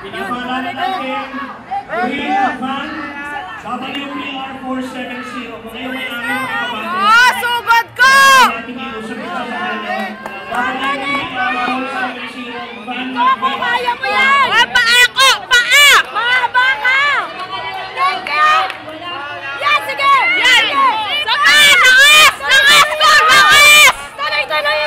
Pinapalanan natin Green Van WPR 470. Kung kayo may araw ng kabante. Sugod ko! Natin ilusog ito sa kanya. WPR 470 Van Kaya mo yan! Paa ko! Paa! Mahaba ka! Thank you! Yan, sige! Yan! Saka! Lakas! Lakas ko! Lakas! Tuloy-tuloy